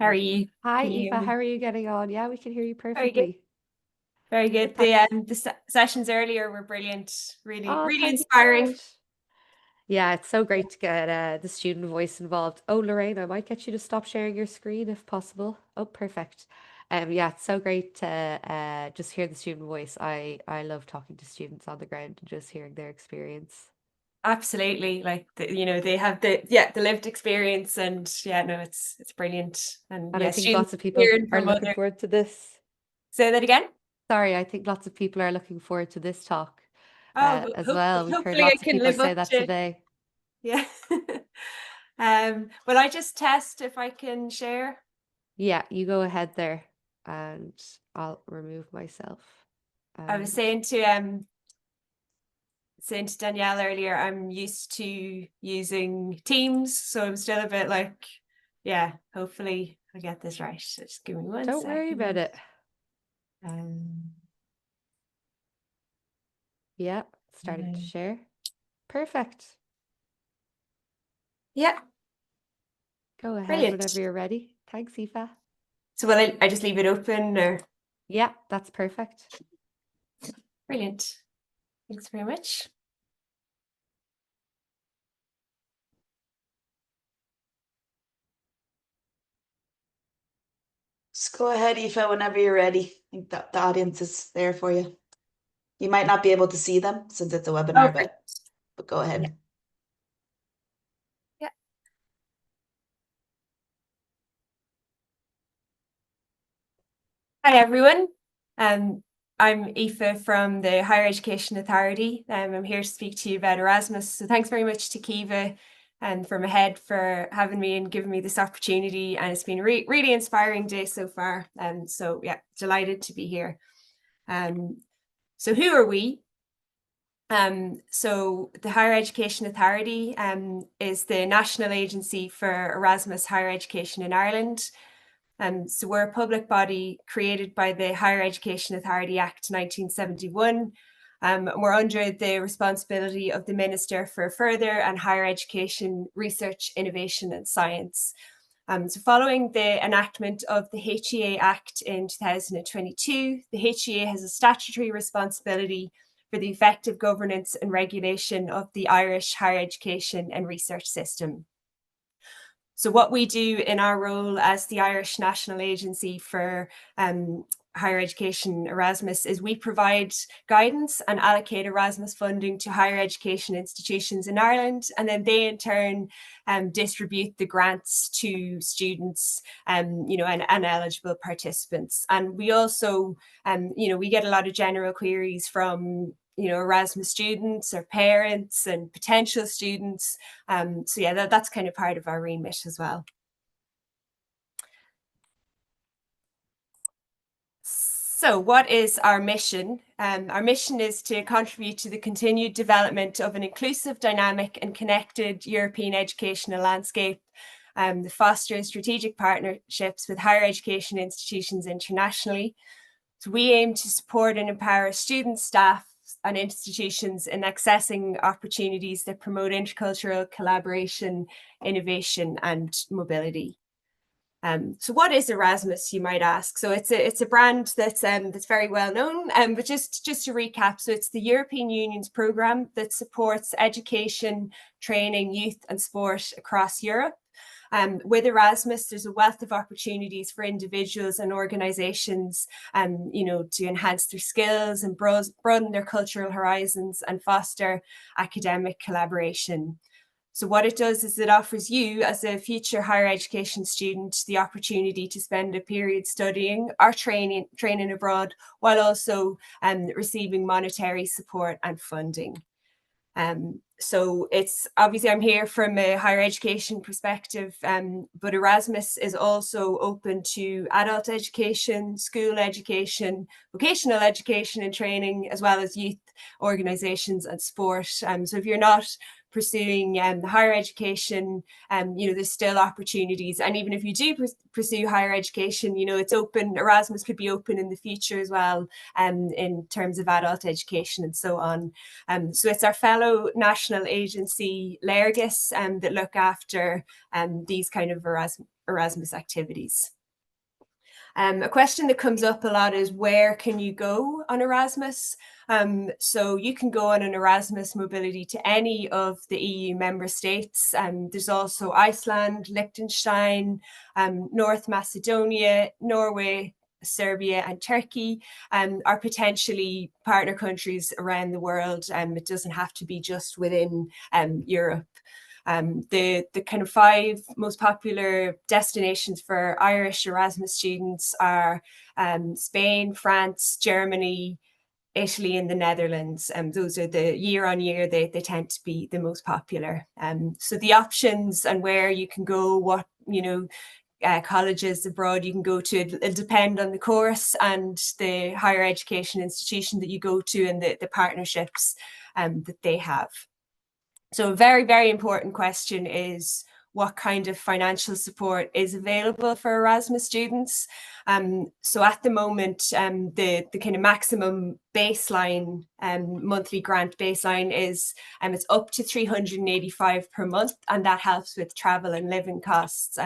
How are you? Hi, Can you hear Aoife. How me? are you getting on? Yeah, we can hear you Very good. perfectly. Very Good, good. The thanks. sessions earlier were brilliant. Really, Oh, really thank you so inspiring. much. Yeah, it's so great to get the student voice involved. Oh, Lorraine, I might get you to stop sharing your screen if possible. Oh, perfect. Yeah, it's so great to just hear the student voice. I love talking to students on the ground and just hearing their experience. Absolutely. Like they have the lived experience, and yeah, no, it's brilliant. And And I yeah, think students lots of people hearing are from looking other. forward to this. Say that again. Sorry, I think lots of people are looking forward to this talk Oh, as well. We've heard hopefully I lots of can people live say up that to. today. Yeah. Will I just test if I can share? Yeah, you go ahead there and I'll remove myself. I was And saying to Danielle earlier, I'm used to using Teams, so I'm still a bit like, yeah, hopefully I get this right. So just give me one don't worry about second. it. Um, Yeah, starting to uh, share. Perfect. yeah, Go ahead whenever brilliant. you're ready. Thanks, Aoife. So will I just leave it open or Yeah, that's perfect. brilliant? Thanks very much. Just go ahead, Aoife, whenever you're ready. I think that the audience is there for you. You might not be able to see them since it's a Oh, webinar, brilliant. but go Yeah. ahead. Yeah. Hi, everyone. Um, I'm Aoife from the Higher Education Authority. I'm here to speak to you about Erasmus. So thanks very much to Kiva and from Ahead for having me and giving me this opportunity. And it's been a really inspiring day so far. So yeah, delighted to be here. So who are we? So the Higher Education Authority is the national agency for Erasmus higher education in Ireland. So we're a public body created by the Higher Education Authority Act 1971. And we're under the responsibility of the Minister for Further and Higher Education, Research, Innovation and Science. So following the enactment of the HEA Act in 2022, the HEA has a statutory responsibility for the effective governance and regulation of the Irish higher education and research system. So what we do in our role as the Irish National Agency for Higher Education Erasmus is we provide guidance and allocate Erasmus funding to higher education institutions in Ireland, and then they in turn distribute the grants to students, and eligible participants. And we also, we get a lot of general queries from Erasmus students or parents and potential students. So yeah, that's kind of part of our remit as well. So what is our mission? Our mission is to contribute to the continued development of an inclusive, dynamic and connected European educational landscape, that fosters strategic partnerships with higher education institutions internationally. So we aim to support and empower students, staff and institutions in accessing opportunities that promote intercultural collaboration, innovation and mobility. So what is Erasmus, you might ask? So it's a brand that's very well known. But just to recap, so it's the European Union's programme that supports education, training, youth and sport across Europe. With Erasmus, there's a wealth of opportunities for individuals and organisations, to enhance their skills and broaden their cultural horizons and foster academic collaboration. So what it does is it offers you as a future higher education student the opportunity to spend a period studying or training abroad while also receiving monetary support and funding. So it's obviously I'm here from a higher education perspective, but Erasmus is also open to adult education, school education, vocational education and training, as well as youth organisations and sport. So if you're not pursuing higher education, there's still opportunities. And even if you do pursue higher education, it's open. Erasmus could be open in the future as well, in terms of adult education and so on. So it's our fellow national agency, Lergus, that look after these kind of Erasmus activities. A question that comes up a lot is, where can you go on Erasmus? So you can go on an Erasmus mobility to any of the EU member states. There's also Iceland, Liechtenstein, North Macedonia, Norway, Serbia and Turkey are potentially partner countries around the world. It doesn't have to be just within Europe. The kind of 5 most popular destinations for Irish Erasmus students are Spain, France, Germany, Italy and the Netherlands. Those are the year on year, they tend to be the most popular. So the options and where you can go, what, colleges abroad you can go to, it'll depend on the course and the higher education institution that you go to and the partnerships that they have. So a very, very important question is, what kind of financial support is available for Erasmus students? So at the moment, the kind of maximum baseline monthly grant baseline is it's up to 385 per month, and that helps with travel and living costs.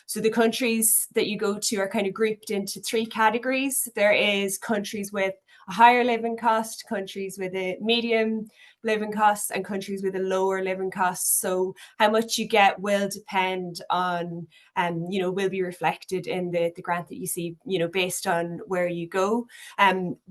So the countries that you go to are kind of grouped into 3 categories. There is countries with a higher living cost, countries with a medium living costs, and countries with a lower living cost. So how much you get will depend on, will be reflected in the grant that you see, based on where you go.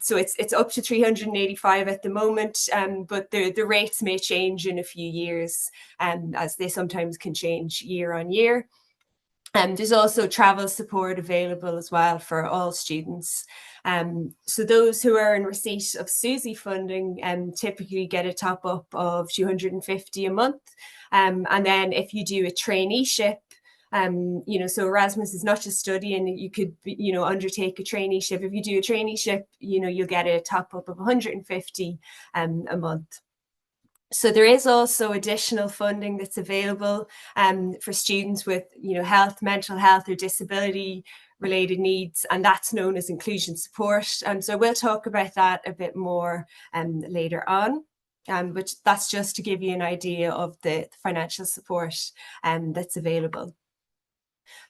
So it's up to 385 at the moment, but the rates may change in a few years, as they sometimes can change year on year. There's also travel support available as well for all students. So those who are in receipt of SUSI funding typically get a top up of 250 a month. And then if you do a traineeship, so Erasmus is not just studying, you could, undertake a traineeship. If you do a traineeship, you'll get a top up of 150 a month. So there is also additional funding that's available for students with, mental health or disability related needs, and that's known as inclusion support. So we'll talk about that a bit more later on. But that's just to give you an idea of the financial support that's available.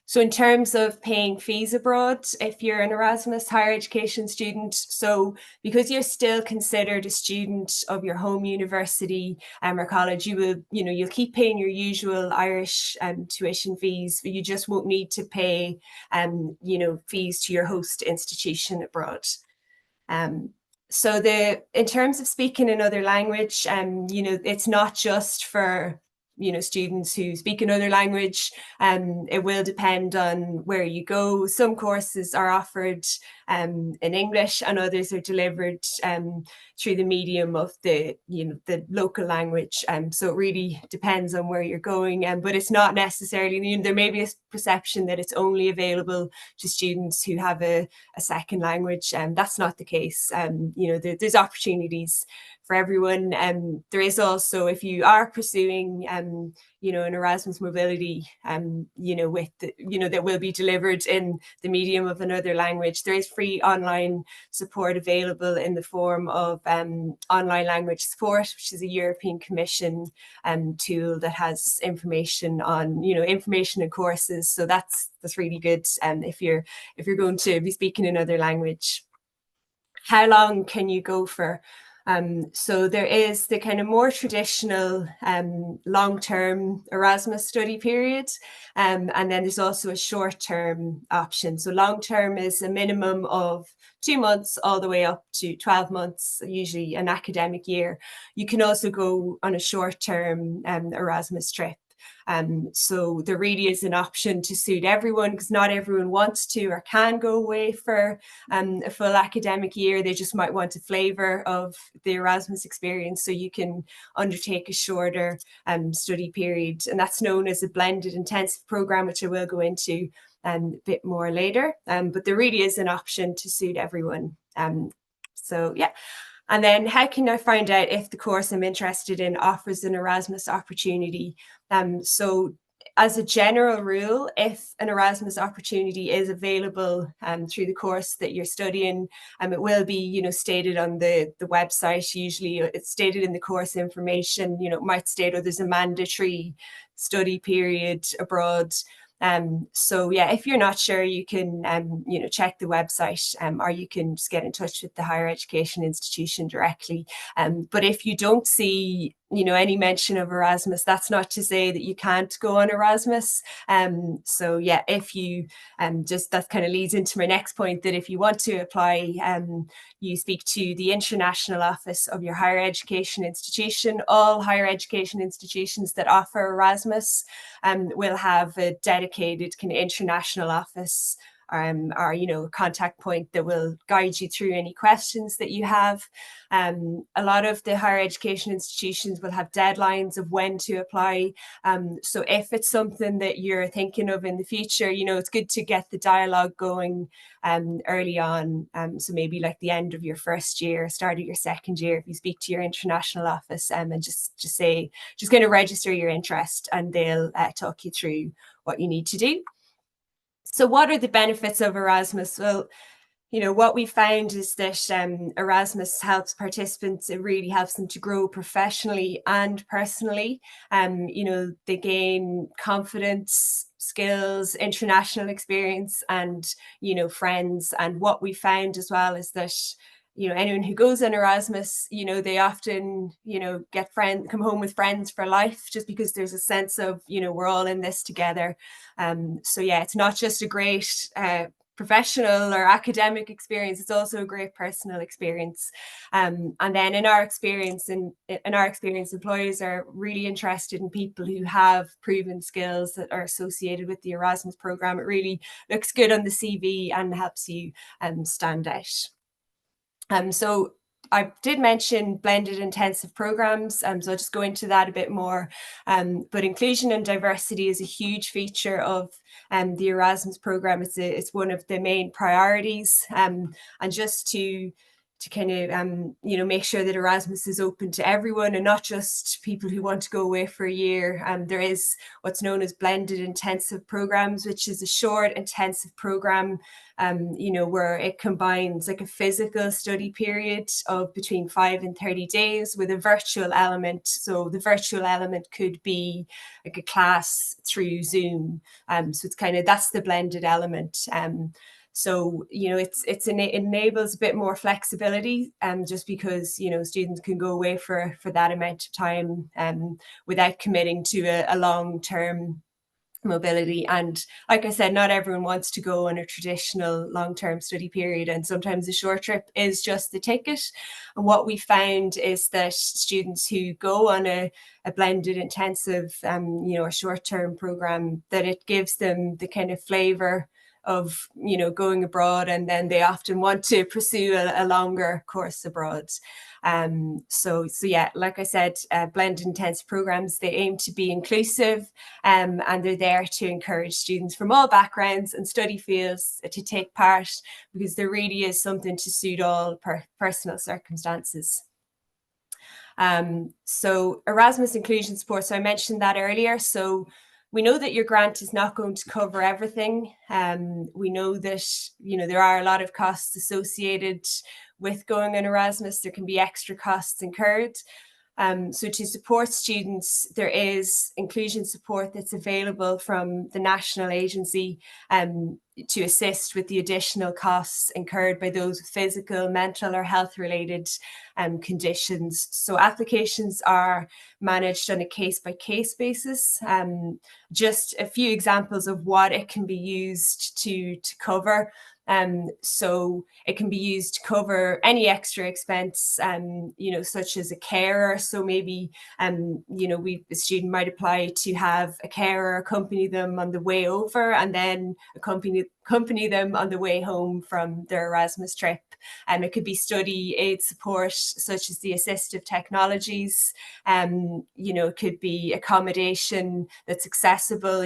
So in terms of paying fees abroad, if you're an Erasmus higher education student, so because you're still considered a student of your home university or college, you will, you'll keep paying your usual Irish tuition fees, but you just won't need to pay, fees to your host institution abroad. So in terms of speaking another language, it's not just for students who speak another language. It will depend on where you go. Some courses are offered in English, and others are delivered through the medium of the local language. So it really depends on where you're going. But it's not necessarily, there may be a perception that it's only available to students who have a second language, and that's not the case. There's opportunities for everyone. There is also, if you are pursuing an Erasmus mobility, with that will be delivered in the medium of another language, there is free online support available in the form of online language support, which is a European Commission tool that has information on information and courses. So that's really good if you're going to be speaking another language. How long can you go for? So there is the kind of more traditional long-term Erasmus study period, and then there's also a short-term option. So long-term is a minimum of 2 months all the way up to 12 months, usually an academic year. You can also go on a short-term Erasmus trip. So there really is an option to suit everyone, because not everyone wants to or can go away for a full academic year. They just might want a flavour of the Erasmus experience. So you can undertake a shorter study period, and that's known as a blended intensive programme, which I will go into a bit more later. But there really is an option to suit everyone. So yeah. And then how can I find out if the course I'm interested in offers an Erasmus opportunity? So as a general rule, if an Erasmus opportunity is available through the course that you're studying, it will be, stated on the website. Usually it's stated in the course information, it might state, there's a mandatory study period abroad. So yeah, if you're not sure, you can check the website, or you can just get in touch with the higher education institution directly. But if you don't see any mention of Erasmus, that's not to say that you can't go on Erasmus. So yeah, if you just that kind of leads into my next point, that if you want to apply, you speak to the international office of your higher education institution. All higher education institutions that offer Erasmus will have a dedicated kind of international office, or a contact point that will guide you through any questions that you have. A lot of the higher education institutions will have deadlines of when to apply. So if it's something that you're thinking of in the future, it's good to get the dialogue going early on. So maybe like the end of your first year, start of your second year, if you speak to your international office, and just going to register your interest, and they'll talk you through what you need to do. So what are the benefits of Erasmus? Well, what we found is that Erasmus helps participants. It really helps them to grow professionally and personally. They gain confidence, skills, international experience, and, friends. And what we found as well is that, anyone who goes on Erasmus, they often, come home with friends for life, just because there's a sense of, we're all in this together. So yeah, it's not just a great professional or academic experience, it's also a great personal experience. And then in our experience, employers are really interested in people who have proven skills that are associated with the Erasmus program. It really looks good on the CV and helps you stand out. So I did mention blended intensive programs, so I'll just go into that a bit more. But inclusion and diversity is a huge feature of the Erasmus program. It's one of the main priorities, and just to kind of make sure that Erasmus is open to everyone and not just people who want to go away for a year. There is what's known as blended intensive programs, which is a short intensive program where it combines like a physical study period of between 5 and 30 days with a virtual element. So the virtual element could be like a class through Zoom. So it's kind of, that's the blended element. So, it enables a bit more flexibility, just because, students can go away for that amount of time without committing to a long-term mobility. And like I said, not everyone wants to go on a traditional long-term study period, and sometimes a short trip is just the ticket. And what we found is that students who go on a blended intensive a short-term program, that it gives them the kind of flavor of going abroad, and then they often want to pursue a longer course abroad. So yeah, like I said, blended intensive programs, they aim to be inclusive, and they're there to encourage students from all backgrounds and study fields to take part, because there really is something to suit all personal circumstances. So Erasmus inclusion support, so I mentioned that earlier. So we know that your grant is not going to cover everything. We know that, there are a lot of costs associated with going on Erasmus. There can be extra costs incurred. So to support students, there is inclusion support that's available from the national agency to assist with the additional costs incurred by those with physical, mental or health related conditions. So applications are managed on a case-by-case basis. Just a few examples of what it can be used to cover. So it can be used to cover any extra expense, such as a carer. So maybe, a student might apply to have a carer accompany them on the way over, and then accompany them on the way home from their Erasmus trip. It could be study aid support, such as the assistive technologies. It could be accommodation that's accessible,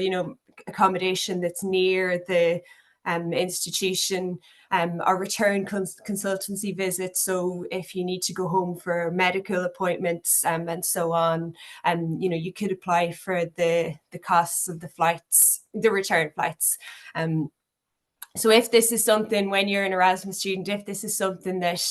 accommodation that's near the institution, or return consultancy visits. So if you need to go home for medical appointments and so on, you could apply for the costs of the flights, the return flights. So if this is something, when you're an Erasmus student, if this is something that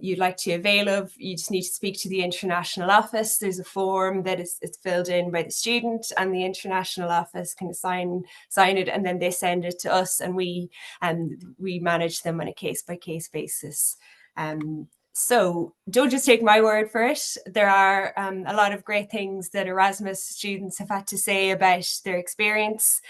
you'd like to avail of, you just need to speak to the international office. There's a form that it's filled in by the student, and the international office can sign it, and then they send it to us, and we manage them on a case-by-case basis. So don't just take my word for it. There are a lot of great things that Erasmus students have had to say about their experience.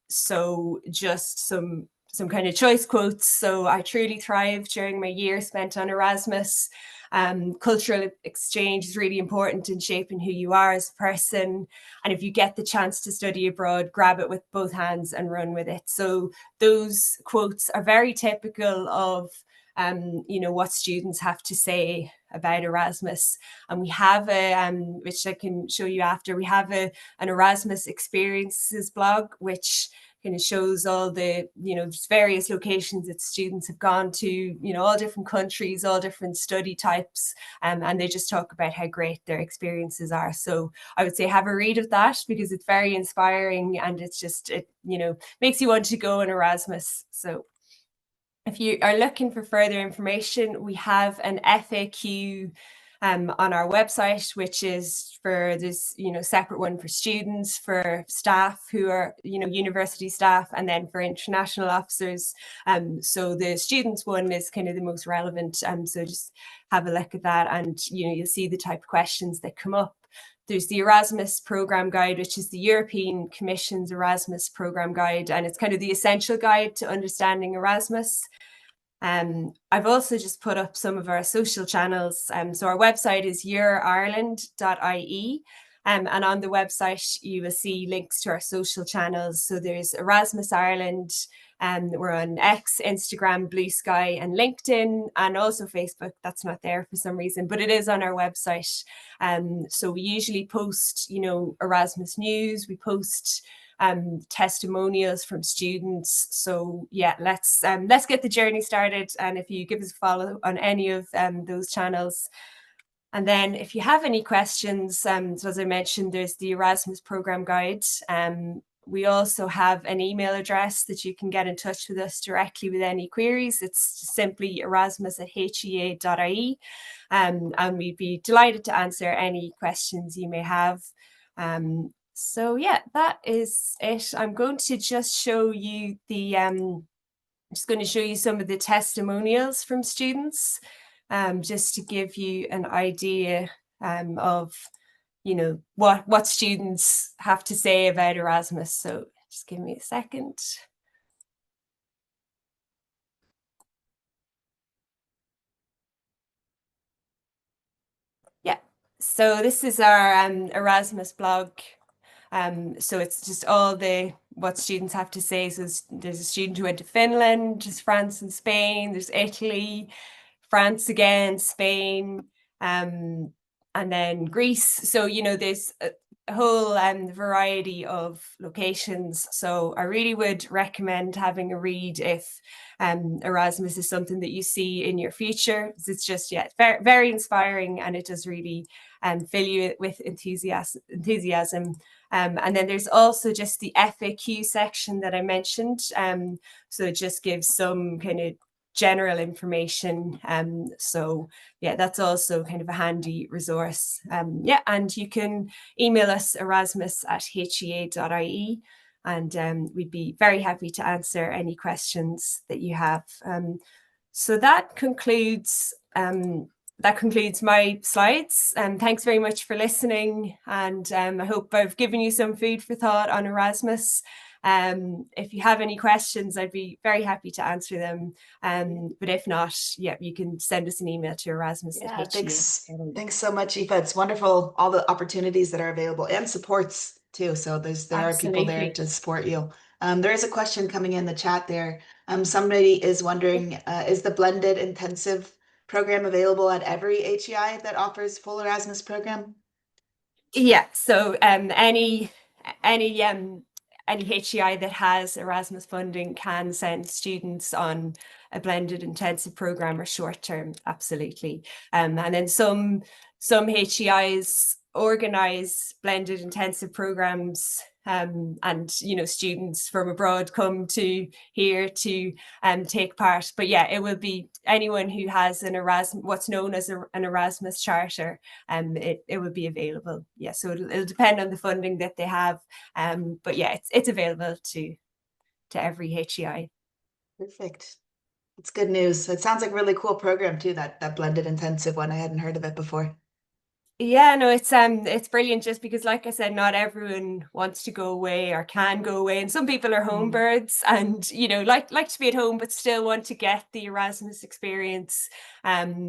So just some kind of choice quotes. So I truly thrived during my year spent on Erasmus. Cultural exchange is really important in shaping who you are as a person. And if you get the chance to study abroad, grab it with both hands and run with it. So those quotes are very typical of what students have to say about Erasmus. And we have which I can show you after, we have an Erasmus experiences blog, which kind of shows all the, various locations that students have gone to, all different countries, all different study types, and they just talk about how great their experiences are. So I would say have a read of that, because it's very inspiring, and it's just, it makes you want to go in Erasmus. So if you are looking for further information, we have an FAQ on our website, which is for this, separate one for students, for staff who are, university staff, and then for international officers. So the students one is kind of the most relevant. So just have a look at that, and, you'll see the type of questions that come up. There's the Erasmus Programme Guide, which is the European Commission's Erasmus Programme Guide, and it's kind of the essential guide to understanding Erasmus. I've also just put up some of our social channels. So our website is eurireland.ie, and on the website you will see links to our social channels. So there's Erasmus Ireland, we're on X, Instagram, Blue Sky, and LinkedIn, and also Facebook. That's not there for some reason, but it is on our website. So we usually post, Erasmus news. We post testimonials from students. So yeah, let's get the journey started. And if you give us a follow on any of those channels. And then if you have any questions, so as I mentioned, there's the Erasmus Programme Guide. We also have an email address that you can get in touch with us directly with any queries. It's simply erasmus@hea.ie. And we'd be delighted to answer any questions you may have. So yeah, that is it. I'm going to just show you I'm just going to show you some of the testimonials from students, just to give you an idea of what students have to say about Erasmus. So just give me a second. Yeah, so this is our Erasmus blog. So it's just all what students have to say. So there's a student who went to Finland, there's France and Spain, there's Italy, France again, Spain, and then Greece. So, there's a whole variety of locations. So I really would recommend having a read if Erasmus is something that you see in your future. It's just, very, very inspiring, and it does really fill you with enthusiasm. And then there's also just the FAQ section that I mentioned. So it just gives some kind of general information. So yeah, that's also kind of a handy resource. And you can email us erasmus@hea.ie, and we'd be very happy to answer any questions that you have. So that concludes my slides. Thanks very much for listening, and I hope I've given you some food for thought on Erasmus. If you have any questions, I'd be very happy to answer them. But if not, you can send us an email to Erasmus. Yeah, thanks so much, Aoife. It's wonderful, all the opportunities that are available, and supports too. So there are people there to support you. There is a question coming in the chat there. Somebody is wondering, is the blended intensive program available at every HEI that offers full Erasmus program? Yeah, so any HEI that has Erasmus funding can send students on a blended intensive program or short term, absolutely. And then some HEIs organize blended intensive programs and students from abroad come to here to take part. But yeah, it will be anyone who has an Erasmus, what's known as an Erasmus charter, it will be available. Yeah, so it'll depend on the funding that they have, but yeah, it's available to every HEI. Perfect. It's good news. It sounds like a really cool program too, that blended intensive one. I hadn't heard of it before. Yeah, no, it's brilliant, just because, like I said, not everyone wants to go away or can go away, and some people are home birds and like to be at home but still want to get the Erasmus experience.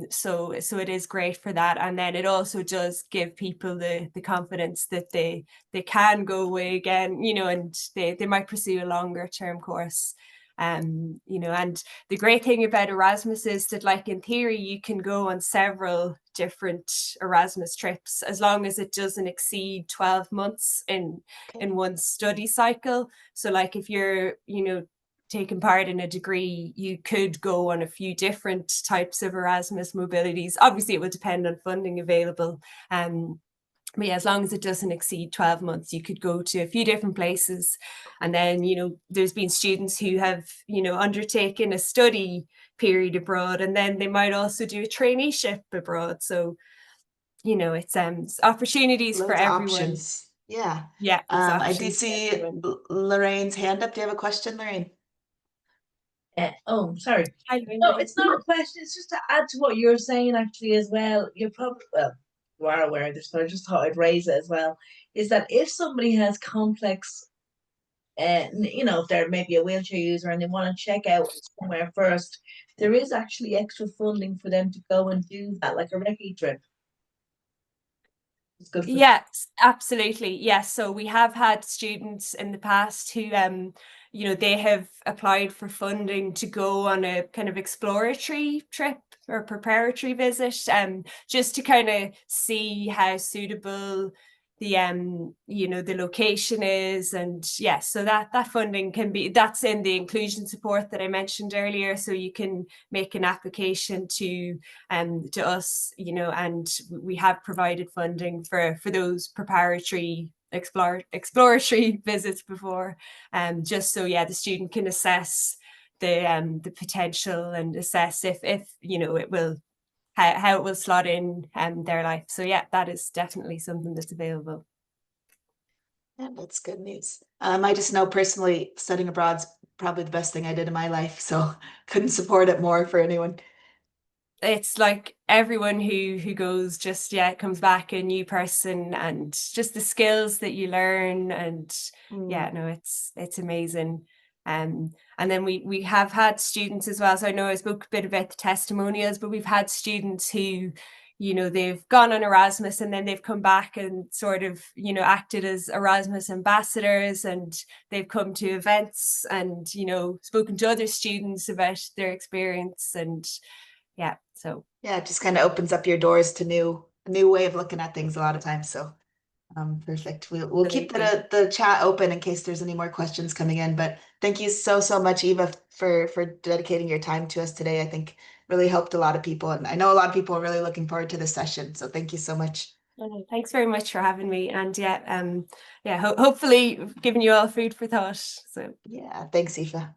So it is great for that, and then it also does give people the confidence that they can go away again, and they might pursue a longer term course. And the great thing about Erasmus is that, like, in theory, you can go on several different Erasmus trips as long as it doesn't exceed 12 months in one study cycle. So like if you're, taking part in a degree, you could go on a few different types of Erasmus mobilities. Obviously, it would depend on funding available. But yeah, as long as it doesn't exceed 12 months, you could go to a few different places. And then, there's been students who have, undertaken a study period abroad, and then they might also do a traineeship abroad. So, it's opportunities for everyone. Options. Yeah. Yeah, it's I do options see Lorraine's hand up. Do you have a question, Lorraine? Oh, sorry. Hi, No, it's not a question. It's just to add to what you're saying, actually, as well. You're probably, well, you are aware of this, but I just thought I'd raise it as well. Is that if somebody has complex, if they're maybe a wheelchair user and they want to check out somewhere first, there is actually extra funding for them to go and do that, like a recce trip. It's good for Yes, absolutely. Yes. So we have had students in the past who, they have applied for funding to go on a kind of exploratory trip or preparatory visit, just to kind of see how suitable the location is. And yes, so that funding that's in the inclusion support that I mentioned earlier. So you can make an application to us, and we have provided funding for those preparatory exploratory visits before, just so the student can assess the potential and assess if it will, how it will slot in their life. So yeah, that is definitely something that's available. Yeah, that's good news. I just know personally studying abroad's probably the best thing I did in my life, so couldn't support it more for anyone. It's like everyone who goes just comes back a new person, and just the skills that you learn, and it's amazing. And then we have had students as well. So I know I spoke a bit about the testimonials, but we've had students who, they've gone on Erasmus and then they've come back and sort of, acted as Erasmus ambassadors, and they've come to events and, spoken to other students about their experience. And so it just kind of opens up your doors to a new way of looking at things a lot of times. So perfect. We'll keep the chat open in case there's any more questions coming in. But thank you so much, Eva, for dedicating your time to us today. I think really helped a lot of people, and I know a lot of people are really looking forward to this session. So thank you so much. Thanks very much for having me, and hopefully giving you all food for thought. So thanks, Aoife.